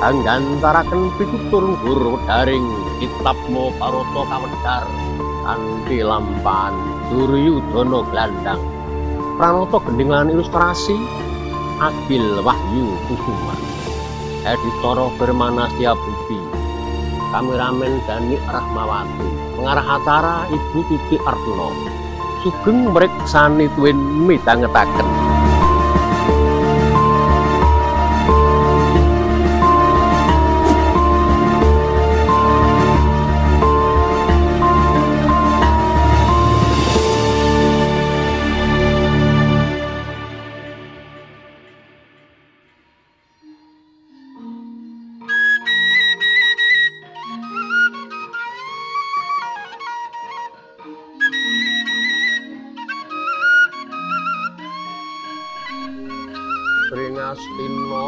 Anggantaraken pitutur nggur daring kitabmu Barata kawedhar kanthi lampahan Duryudana glandang pranata gending lan ilustrasi Agil Wahyu Kusuma editor Firmanasya Budi kameramen Dani Rahmawati pengarah acara Ibu Tuti Artuna sugeng mreksani tuwin midhangetaken Astina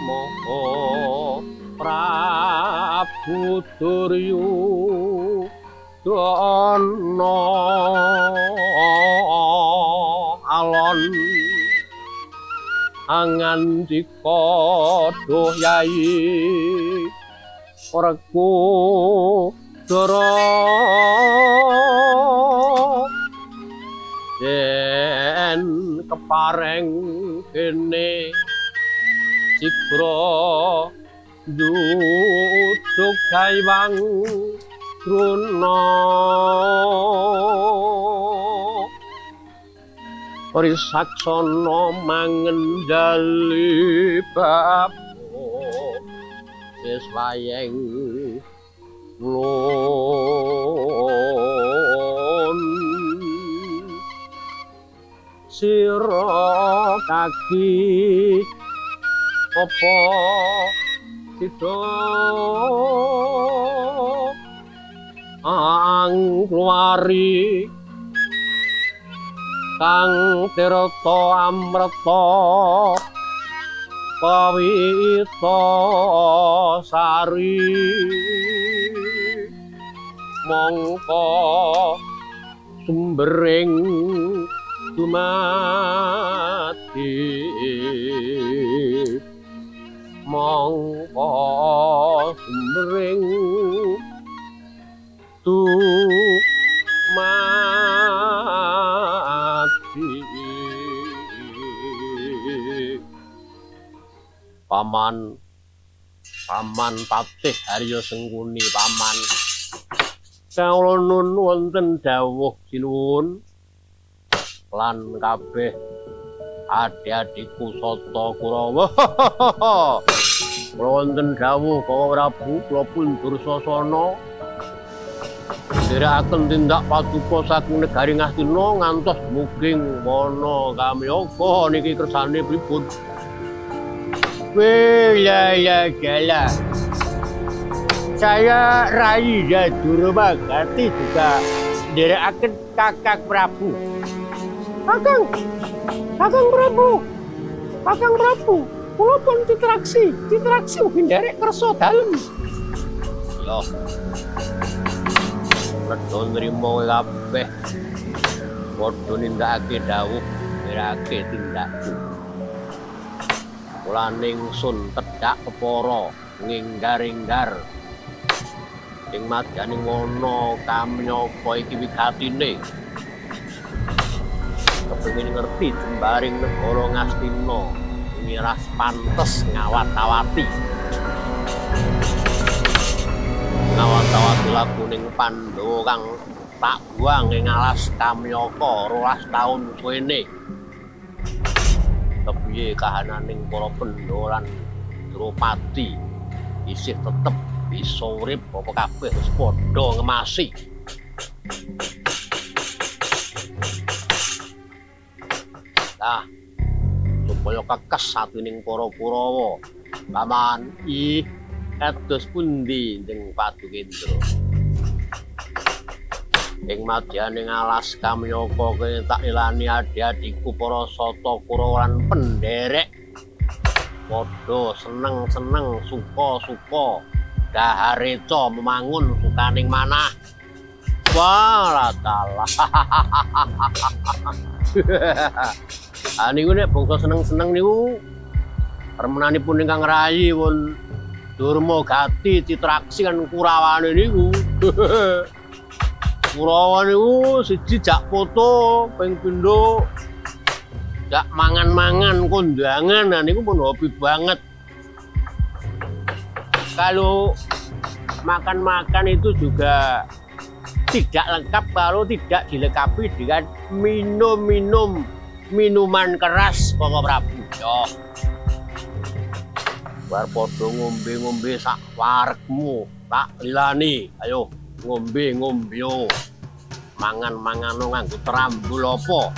Maha Prabu Duryudana alon angandika duh Yai Werkudara yen kepareng kene Cikra duduk gaiwang Drona Warisaksana mangendali bab seswayeng lon sira kaki apa sida angluari kang tirta amrta pawita sari mongko sumbering dumati mongko sumbering dumati paman Patih Harya Sengkuni paman kawula nun wonten dawuh sinuwun lan kabeh adik-adikku Sata Kurawa kula wonten dawuh Bawa Prabu kula pun Dursasana nderekaken tindak paduka saking negari Ngastina ngantos muging wana kamyaga niki kersane pripun ya gala saya Rai Durmagati juga nderekaken Kakang Prabu Kakang Prabu, kula pun ditraksi ugi nderek kersa dalem. Lho. Redha nrimo kabeh. Padha nindakake dawuh, ndereke tindakku. Kula ningsun tedhak kepara nginggar-inggar. Ing madyaning wana kamyaka iki wigatine. Kepengin ngerti jembaring negara Ngastina ngiras pantes ngawat-awati lakuning Pandhawa kang tak buang ing alas Kamyaka 12 taun suwene kepiye kahananing para Pandhawa lan Dropadi isih tetep bisa urip apa kabeh wis padha ngemasi supaya kekes atining para Kurawa. Paman, kados pundi njeng Padukendra? Ing madyaning alas Kamyaka kene tak ilani adi-adiku para sata Kurawa lan penderek padha seneng-seneng suka-suka dahareca memangun sukaning manah. Wah, dalah. Niku nek bangsa seneng-seneng niku remenanipun ingkang rayi pun Durmagati Citraksi kan Kurawane niku. Kurawa niku siji jak foto, ping pindho jak mangan-mangan kondangan. Nah niku pun hobi banget. Kalau makan-makan itu juga tidak lengkap kalau tidak dilengkapi dengan minuman keras Koko Prabu. Yo. Bar padha ngombe-ngombe sak waregmu, tak lilani. Ayo ngombe-ngombe yo. Mangan-mangan nganggo trambul apa?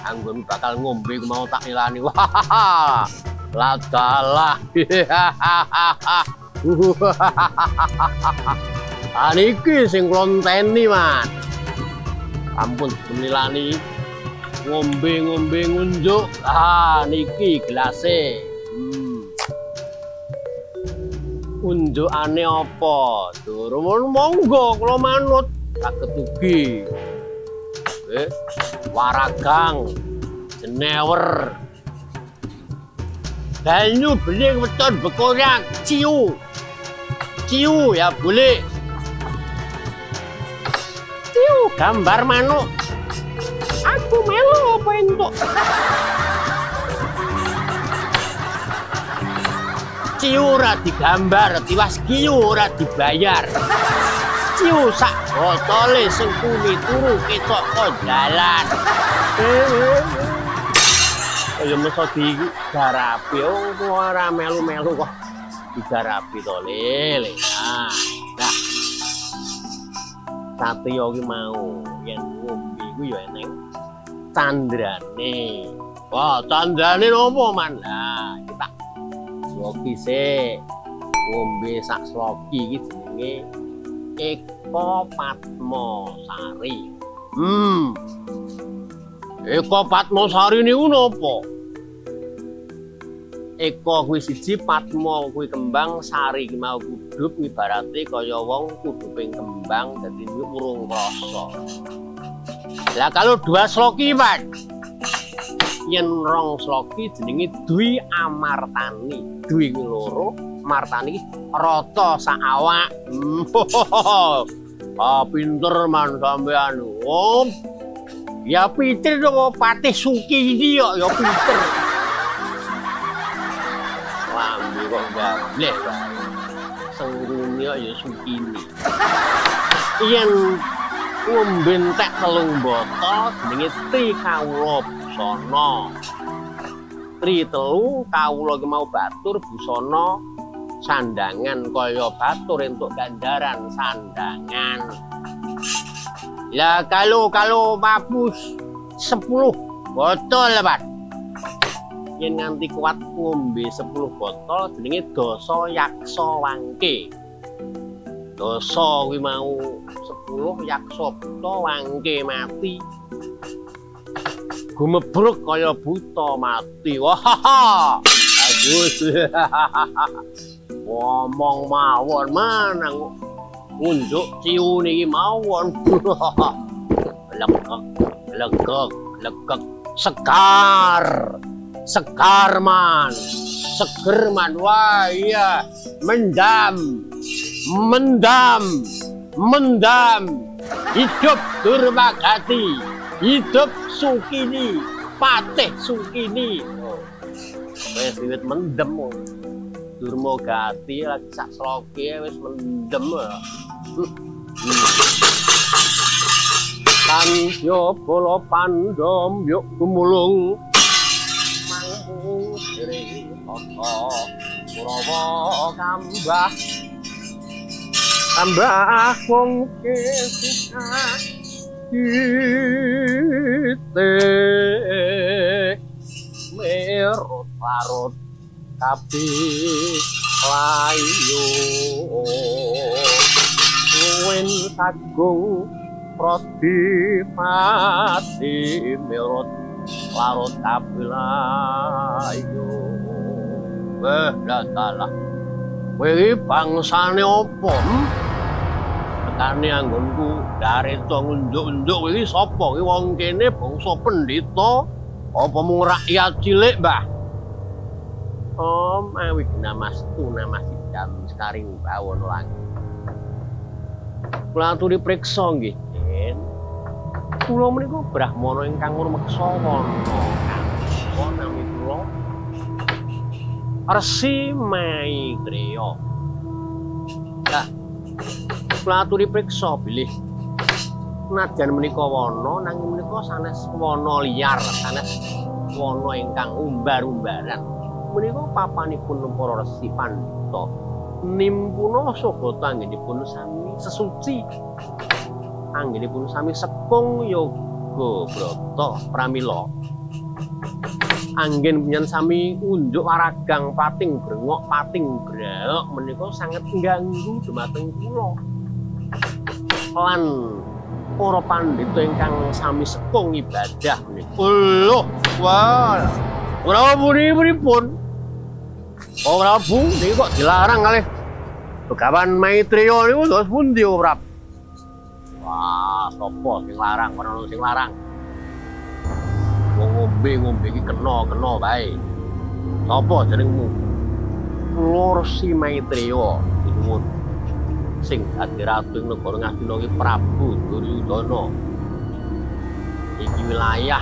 Anggon bakal ngombe mau tak lilani. Wah. Ladalah. Niki sing klonteni, Man. Ampun menilani ngombe-ngombe ngunjuk. Niki gelase. Unjukane apa? Durung monggo kula manut saged ugi. Waragang, jenewer, banyu bening weton bekorak, ciu ya boleh. Ciu gambar manuk. Aku melu apa entuk? Ciu ora digambar, tiwas kiyu ora dibayar. Ciu sak botole sing kuwi turu ketok kondalan. Ya mesti digarapi, ora melu-melu kok digarapi to, Lele. Nah. Satya ki mau yen ngombe iku ya eneng candrane. Wah, candrane nopo, Man? Nah, kita sloki sik. Ngombe sak sloki iki jenenge Eko Padmasari. Eko Padmasari niku napa? Eko kuwi siji, Padma kuwi kembang, sari ki mau kudup ibarate kaya wong kuduping kembang dadi urung krasa. Lah kalau dua sloki, Pak. Yen rong sloki jenenge Dwi Amartani. Dwi ki loro, Martani rata sak awak. Pinter, Man, sampean. Ya pinter kok Patih Sukini ya pinter. Lambe kok gableh wae. Sengrune ya Sukini. Yen ngombe entek 3 botol jenenge Tri Kawula Busana. Tri 3 kawula ki mau batur busana sandangan kaya batur entuk ganjaran sandangan. Ya kalau mabus 10 botol, Pak. Yen nganti kuat ngombe 10 botol jenenge Dasa Yaksa Wangke. Dasa kuwi mau 10 yaksa buta wangke mati. Gumebruk kaya buta mati. Wah. Bagus. Ngomong mawon, Man. Ngunjuk ciu niki mawon. Legek. Sekar, Man. Seger, Man. Wah, iya. Mendam. Hidup Durmagati. Hidup Sukini. Patih Sukini. Wis wiwit mendem. Durmagati lagi sak sloke wis mendem. Tanyo bola pandom yuk gumulung. Manggung siri tata Kurawa tambah wong kesuka kite merot larut kabeh layu wen kagung prodi mati mirut larut kabeh layu dalah kowe bangsane opo tekane anggonku dareto ngunjuk-unjuk kowe iki sapa iki wong kene bangsa pendhita apa mung rakyat cilik mbah Om awi namastu namasidan sekaring bawon langit kula aturi priksa nggih Den kula menika brahmana ingkang ngurmeksa wana nami kula Resi Maitreya. Nah, kula aturi priksa bilih najan menika wana nanging menika sanes wana liar, sanes wana ingkang umbar-umbaran. Menika papanipun para resi pandhita nimpuna sagata anggenipun sami sesuci. Anggenipun sami sekung yoga brata pramila. Anggen penyan sami unjuk waragang pating brengok pating braok menika sanget ngganggu dhumateng kula lan para pandhita ingkang sami sekung ibadah menika lho wah ora pripun ora Bu niki kok dilarang kalih Begawan Maitreya niku terus pundi ora wah sapa sing larang ora sing larang wong ngombe iki kena bae. Sapa jenengmu? Kula Resi Maitreya nuwun. Sing dadi ratu ing negara Ngastina iki Prabu Duryudana. Iki wilayah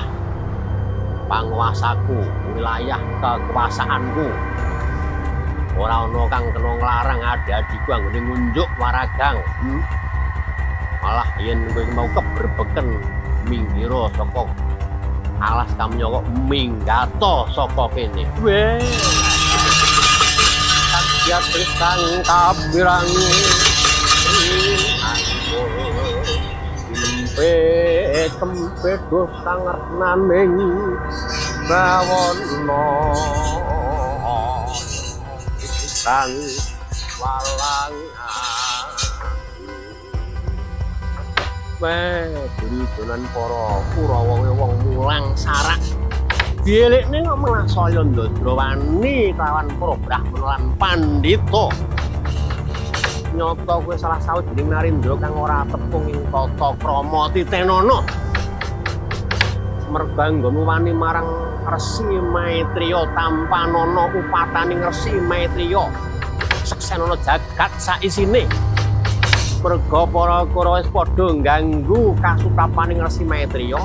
panguwasaku, wilayah kekuasaanku. Ora ana kang kena nglarang adi-adiku anggone ngunjuk waragang. Malah yen kowe mau keberbeken minggira saka alas kamya kok minggato saka kene. Weh. Sakyat trisang kabirangi. Tempe dosang retnaning bawana. Sang walang Duryudana para Kurawa wong mulang sarak dielekne kok malah saya ndadrawani kelawan para brahmana lan pandhita nyata kowe salah sawijining narendra kang ora tepung ing tata krama titenana merganggomu wani marang Resi Maitreya tampanana upataning Resi Maitreya seksenana jagat saisine merga para Kurawa wis padha ngganggu kasuprapaning Resi Maitreya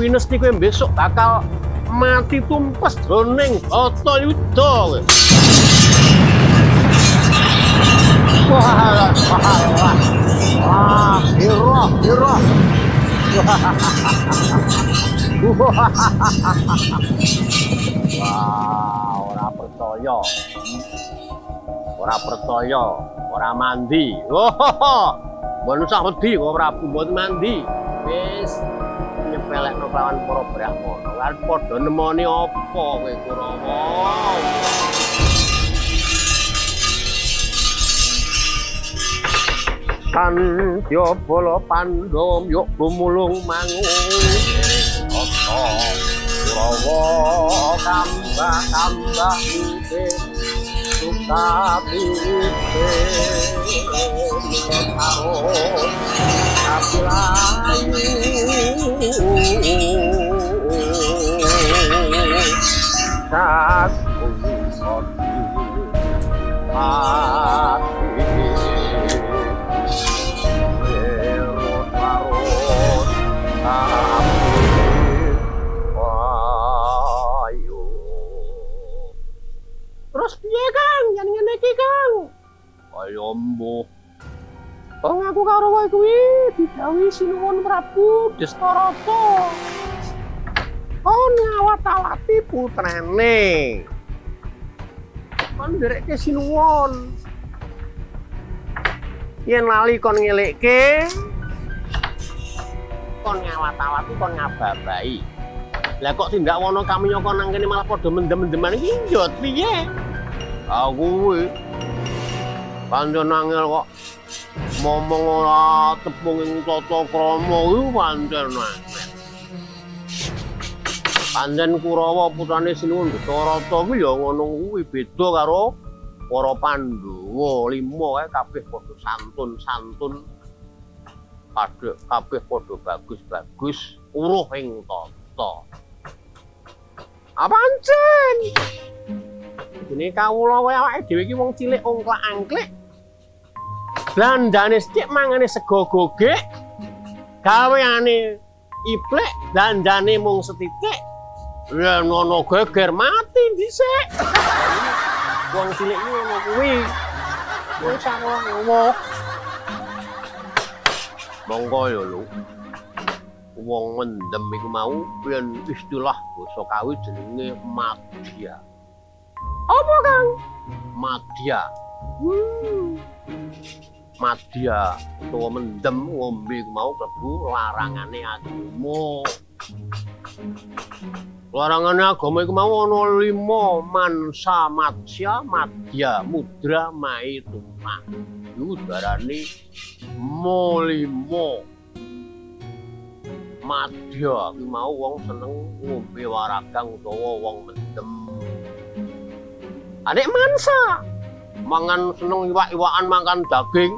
pinesti kowe besok bakal mati tumpes jroning bata yuda wah hira wah ora percaya ora mandi. Mbon usah wedi kok Prabu mboten mandi. Wis nyepelekno kelawan para brahmana. Lan padha nemoni apa kowe Kurawa? Kandya bala Pandhawa yok gumulung mangung. Kurawa kambah Sukapi harus kapilayu kasku soti hati berut-larut terus piye Kang? Yen ngene iki Kang. Kaya mbuh. Wong aku karo kowe kuwi didhawuhi sinuwun Prabu Destarata. Kon ngawat-awati putrane. Kon nderekke sinuwun. Yen lali kon ngelekke kon ngawat-awati kon ngababahi. Lah kok tindak wono kami nyoko nang kene malah padha mendem-mendeman iki njot piye? Aku kuwi pancen angel kok momong ora tepung ing tata krama kuwi pancen angel. Pancen Kurawa putrane Sinuwun Dasawarata kuwi ya ngono kuwi beda karo para Pandhawa 5 kae kabeh padha santun-santun. Kabeh padha bagus-bagus uruh ing tata. Pancen. Dene kawula kowe awake dhewe iki wong cilik ongklak-angklik. Blandane sithik mangane sego gogek. Gaweane iplek, dandane mung setitik. Ya nono geger mati dhisik. Wong cilik iki ngono kuwi. Wong sawono. Monggo ya lho. Wong mendem iku mau yen istilah basa kawi jenenge madya. Apa, Kang? Madya. Madya utawa mendem ngombe iku mau klebu larangane agama. Larangane agama iku mau ana 5, mansa, matsya, madya, mudra, maituna. Iku darane molimo. Madya iki mau wong seneng ngombe waragang utawa wong mendem. Adik mansa mangan seneng iwak-iwakan makan daging.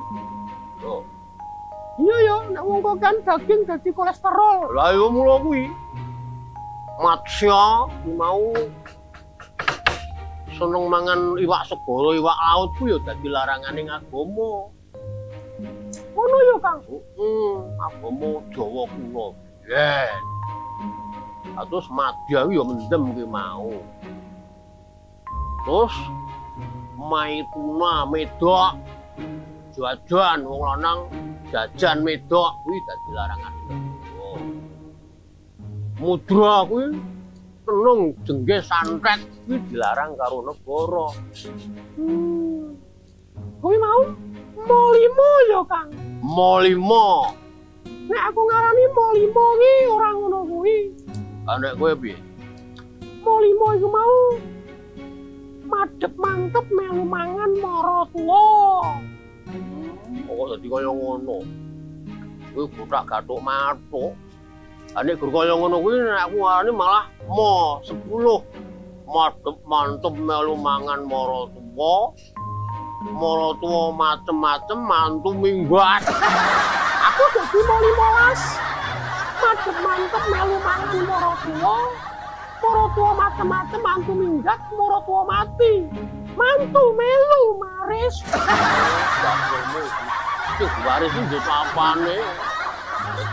Loh. Iya ya, nek wong kok kan daging dadi kolesterol. Lah yo mula kuwi. Matsya iki mau seneng mangan iwak segara, iwak laut ku ya dadi larangane agama. Ngono ya, Kang? Agama Jawa kuno. Yen. Terus madya ya mendem ki mau. Terus maituna medok. Jajan wong lanang jajan medok kuwi dadi larangan. Mudra kuwi seneng jengge santet kuwi dilarang karo negara. Kuwi mau molimo ya, Kang. Molimo. Nek aku ngarani molimo ki ora ngono kuwi. Nek kowe piye? Molimo iku mau madhep mantep melu mangan mara tuwa. Kok dadi kaya ngono. Kuwi budak gathuk mathuk. Nek gur kaya ngono kuwi nek aku ngarani malah mo 10. Madhep mantep melu mangan mara tuwa. Mara tuwa macem-macem mantu minggat. Aku dadi mau 15. Madhep mantep melu mangan mara tuwa. Mara tuwa macem-macem mantu minggat, mara tuwa mati. Mantu melu maris. Cuk waris iki apane?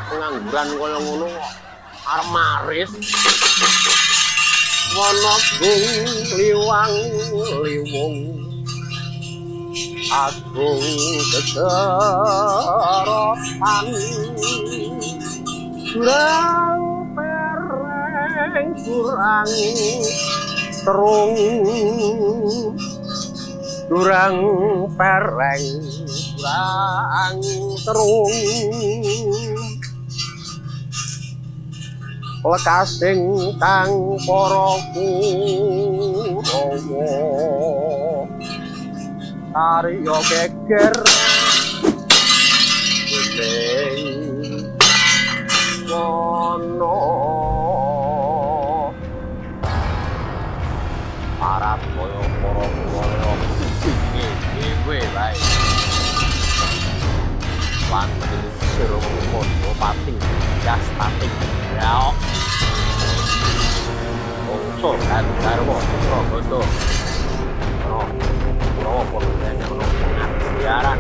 Pengangguran kaya ngono kok arep maris. Wana gung liwang liwung. Agung keserotan. Kurang pereng kurang terung. Kurang pereng kurang terung. Lekasing kang para Kurawa arya geger dening wono parap kaya para Kurawa dhewe wae wonten sira padha pating jas pating ya so kan garwa Pragoto Kurawa padha nang pengajian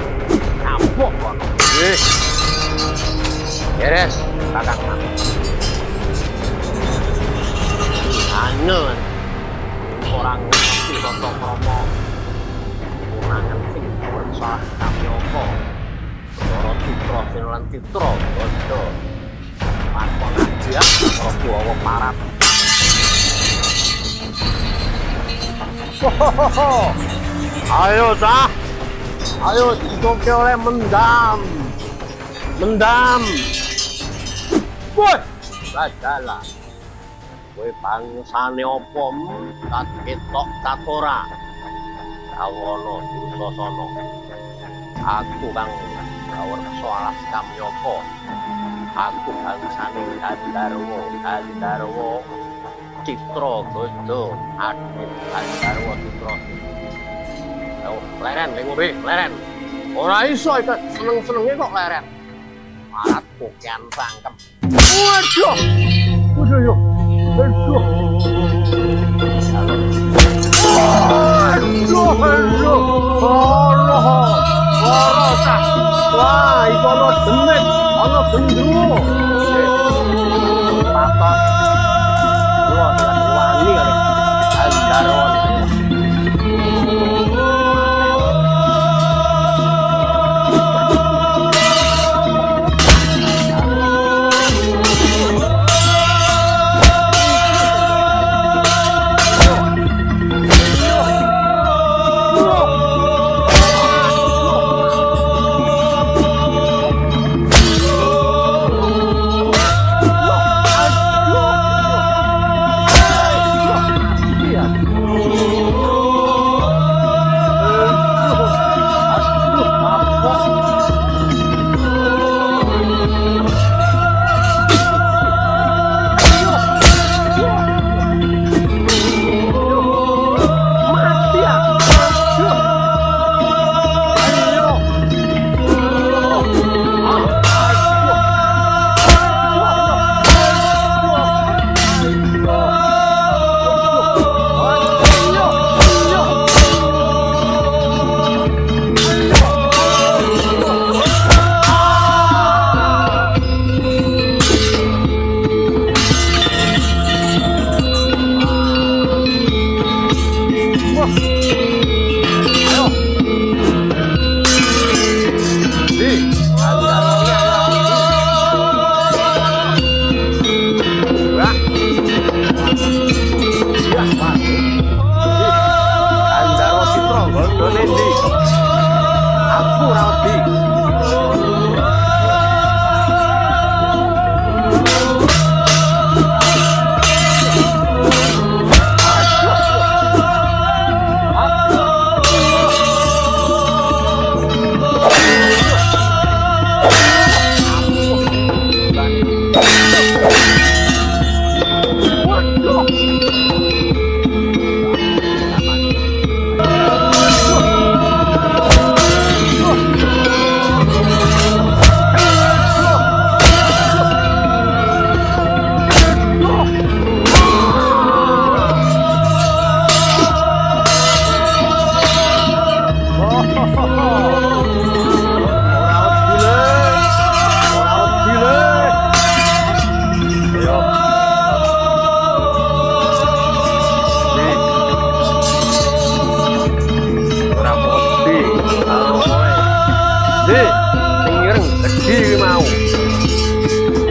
kapok kono wis beres kakang Mas anu orang ngerti tata krama kurangan sing salah kami apa ora citra lan citra bondo pakon aja ora Kurawa parat. Ayo Cah, ayo dikoke oleh mendam, mendam. Woi, badalah. kowe bangsane apa tak ketok tatora Rawana Dursasana. Aku kang Gawersa alas Kamyaka. Aku bangsane Gandharwa Citra Ganda Adit Gandharwa Citra. Ayo leren ning ngombe leren. Ora iso iki seneng-senenge kok leren. Marat kokean sangkem. Waduh. Waduh yo. Waduh. Waduh. Wah, iku ana demit, ana gendruwo. Patot. Wah, wani kali. Gandharwa.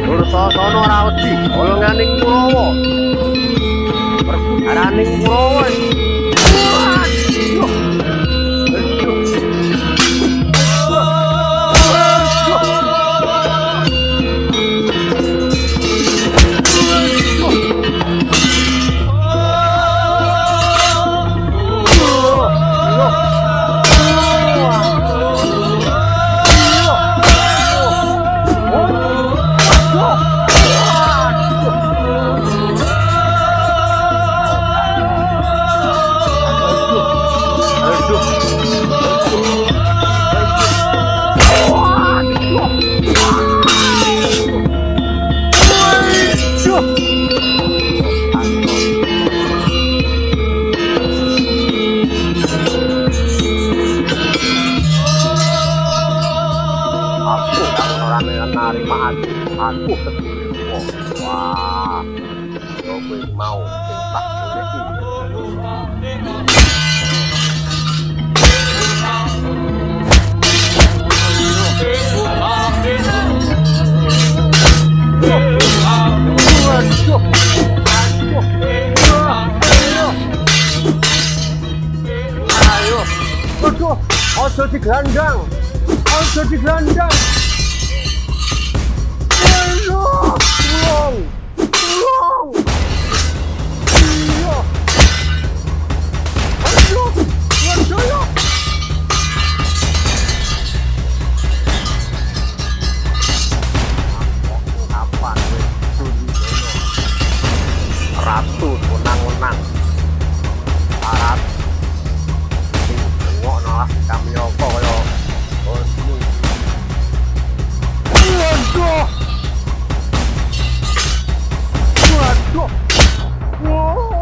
Dursasana ora wedi golonganing Kurawa. Pergudaraning Kurawa. Aku ketemu. Wah, yo kowe mau sing tak goleki. Ayo, ojo diglandang, ojo diglandang. Tolong! wenang-wenang syarat sing ngono lah kami apa kaya ngono. Waduh. Waduh. Wow.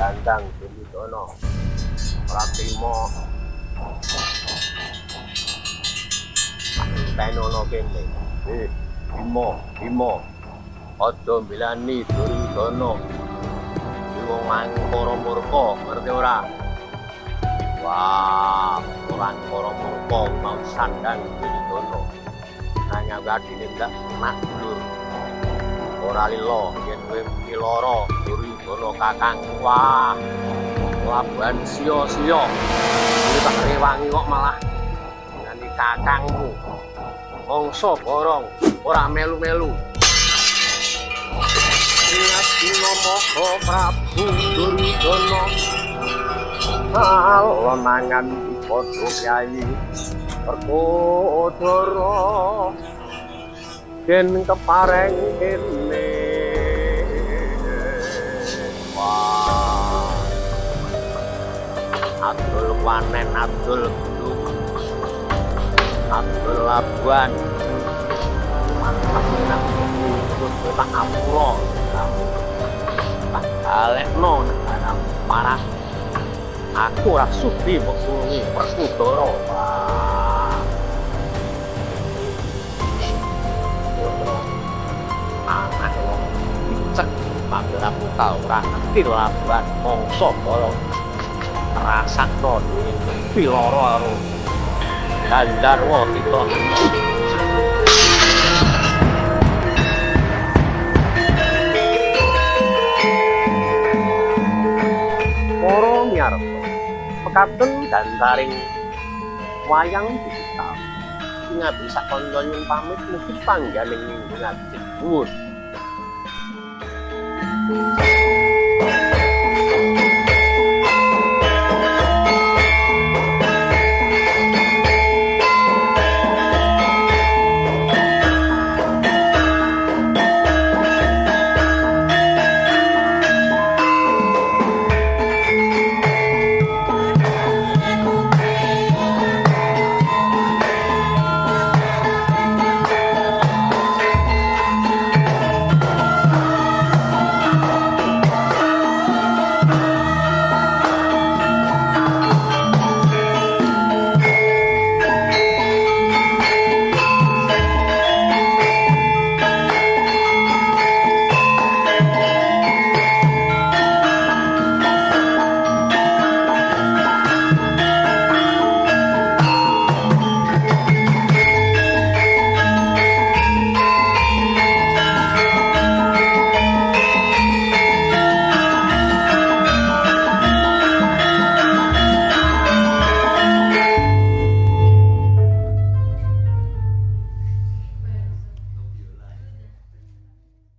Landang jadi dono ora trimo tenono kene Bimo aja mbelani Duryudana wong mangkara murka ngerti ora wah orang mangkara murka mau sandang Duryudana nanya gadine ndak nak dulur ora lilo yen kowe lara Duryudana kakang wah laban sia-sia iki tak rewangi kok malah nganti kakangmu mongso borong ora melu-melu ingat nomo Prabu Duryudana lonangan padha kyai Werkudara yen kepareng kene wah atul panen atul gedung atul labuan mantap nang kudu tak apura tak balekno nang parah aku ora sudi mbok suwi Werkudara wah anak wong cek pamrap tau ora ngerti labuan mongso kala rasakno pilara karo Gandharwa kita para miyarep pekaten gantaring wayang digital sing bisa kanca nyun pamit mugi pangganing minggu ngabdi dhuwur